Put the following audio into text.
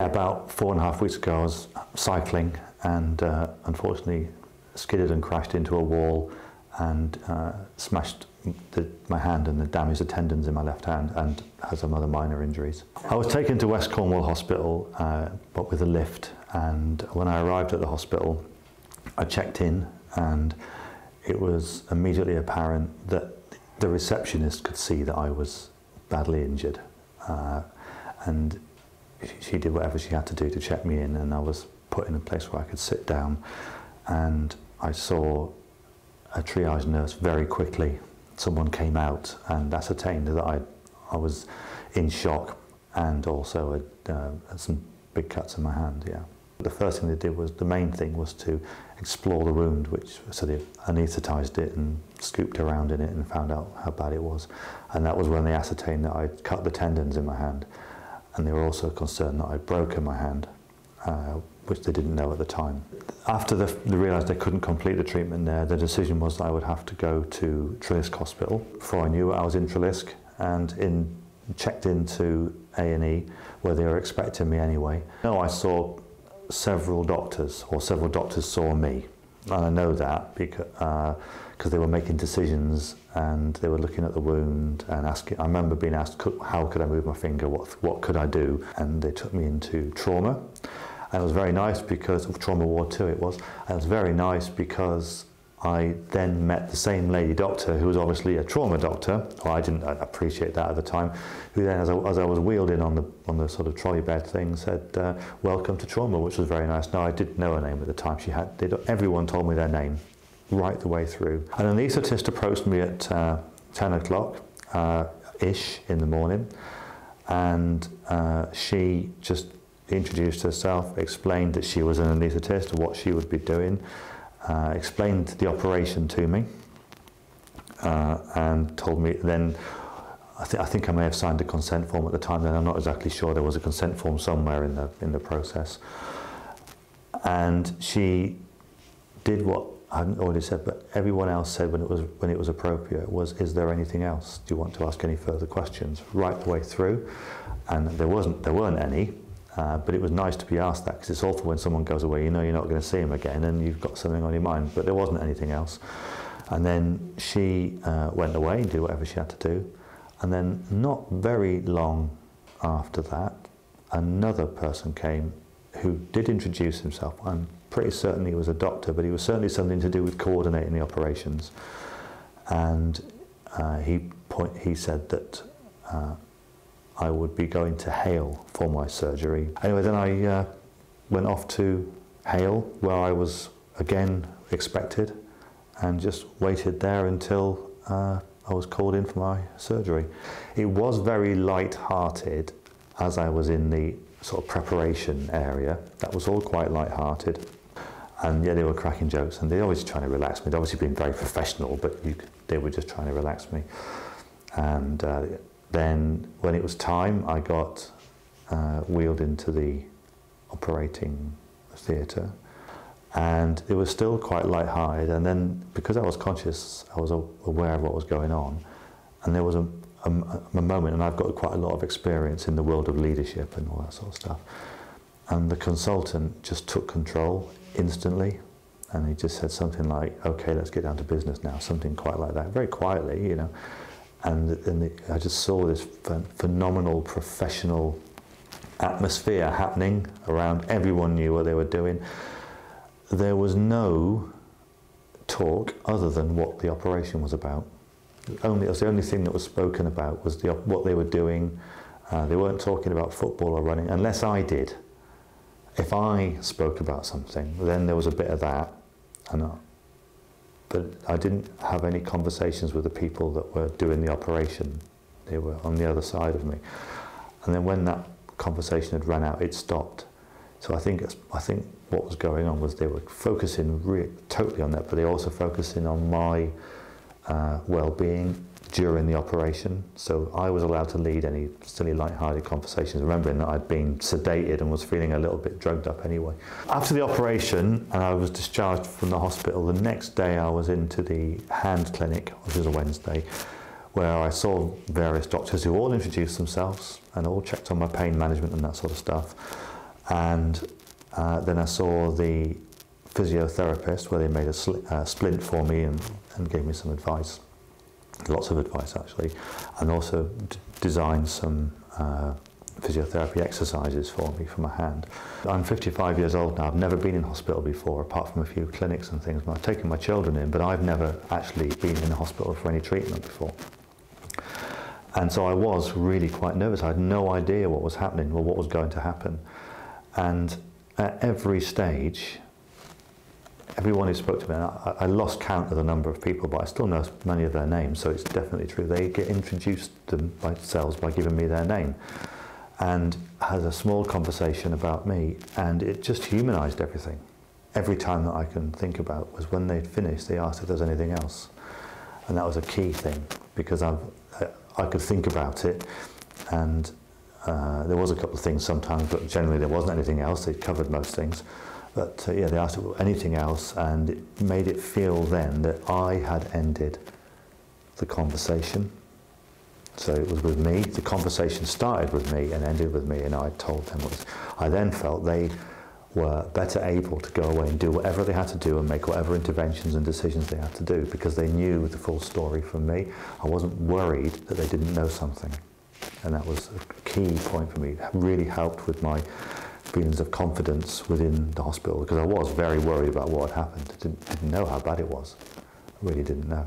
About 4.5 weeks ago I was cycling and unfortunately skidded and crashed into a wall and smashed my hand and damaged the tendons in my left hand and had some other minor injuries. I was taken to West Cornwall Hospital but with a lift, and when I arrived at the hospital I checked in and it was immediately apparent that the receptionist could see that I was badly injured, and she did whatever she had to do to check me in, and I was put in a place where I could sit down, and I saw a triage nurse very quickly. Someone came out and ascertained that I was in shock and also had some big cuts in my hand. Yeah. The first thing they did was, the main thing was to explore the wound, so they anaesthetised it and scooped around in it and found out how bad it was. And that was when they ascertained that I'd cut the tendons in my hand. And they were also concerned that I'd broken my hand, which they didn't know at the time. After they realised they couldn't complete the treatment there, the decision was that I would have to go to Trelisk Hospital. Before I knew it, I was in Trelisk and checked into A&E, where they were expecting me anyway. No, I saw several doctors, or several doctors saw me. And I know that because they were making decisions and they were looking at the wound and asking. I remember being asked, how could I move my finger, what could I do? And they took me into trauma. And it was very nice because, of trauma ward 2 it was, and it was very nice because I then met the same lady doctor who was obviously a trauma doctor, or I didn't appreciate that at the time, who then, as I was wheeled in on the sort of trolley bed thing, said, welcome to trauma, which was very nice. Now, I didn't know her name at the time. Everyone told me their name right the way through. An anaesthetist approached me at 10 o'clock ish in the morning, and she just introduced herself, explained that she was an anaesthetist, what she would be doing, explained the operation to me, and told me then, I think I may have signed a consent form at the time, then I'm not exactly sure. There was a consent form somewhere in the process. And she did what I hadn't already said, but everyone else said when it was appropriate was, is there anything else? Do you want to ask any further questions? Right the way through. And there weren't any. But it was nice to be asked that, because it's awful when someone goes away, you know you're not going to see him again and you've got something on your mind, but there wasn't anything else. And then she went away and did whatever she had to do, and then not very long after that, another person came who did introduce himself. I'm pretty certain he was a doctor, but he was certainly something to do with coordinating the operations. And he said that I would be going to Hale for my surgery. Anyway, then I went off to Hale, where I was again expected, and just waited there until I was called in for my surgery. It was very light-hearted as I was in the sort of preparation area. That was all quite light-hearted. And yeah, they were cracking jokes, and they were always trying to relax me. They'd obviously been very professional, but they were just trying to relax me. And then when it was time, I got wheeled into the operating theatre, and it was still quite light-hearted. And then, because I was conscious, I was aware of what was going on, and there was a moment, and I've got quite a lot of experience in the world of leadership and all that sort of stuff, and the consultant just took control instantly, and he just said something like, okay, let's get down to business now, something quite like that, very quietly, you know. And I just saw this phenomenal professional atmosphere happening around. Everyone knew what they were doing. There was no talk other than what the operation was about. It was the only thing that was spoken about was what they were doing. They weren't talking about football or running, unless I did. If I spoke about something, then there was a bit of that. But I didn't have any conversations with the people that were doing the operation. They were on the other side of me. And then when that conversation had run out, it stopped. So I think what was going on was they were focusing totally on that, but they were also focusing on my well-being during the operation. So I was allowed to lead any silly, light-hearted conversations, remembering that I'd been sedated and was feeling a little bit drugged up anyway. After the operation, and I was discharged from the hospital, the next day I was into the hand clinic, which was a Wednesday, where I saw various doctors who all introduced themselves and all checked on my pain management and that sort of stuff. And then I saw the physiotherapist, where they made a splint for me and gave me some advice, lots of advice actually, and also designed some physiotherapy exercises for me for my hand. I'm 55 years old now. I've never been in hospital before, apart from a few clinics and things. I've taken my children in, but I've never actually been in the hospital for any treatment before. And so I was really quite nervous. I had no idea what was happening or what was going to happen. And at every stage, everyone who spoke to me, and I lost count of the number of people, but I still know many of their names, so it's definitely true. They get introduced themselves by giving me their name, and had a small conversation about me, and it just humanized everything. Every time that I can think about was when they'd finished, they asked if there's anything else. And that was a key thing, because I could think about it, and there was a couple of things sometimes, but generally there wasn't anything else. They'd covered most things. But yeah, they asked anything else, and it made it feel then that I had ended the conversation. So it was with me. The conversation started with me and ended with me, and I told them what I then felt they were better able to go away and do whatever they had to do and make whatever interventions and decisions they had to do, because they knew the full story from me. I wasn't worried that they didn't know something, and that was a key point for me. It really helped with my feelings of confidence within the hospital, because I was very worried about what had happened. I didn't know how bad it was. I really didn't know.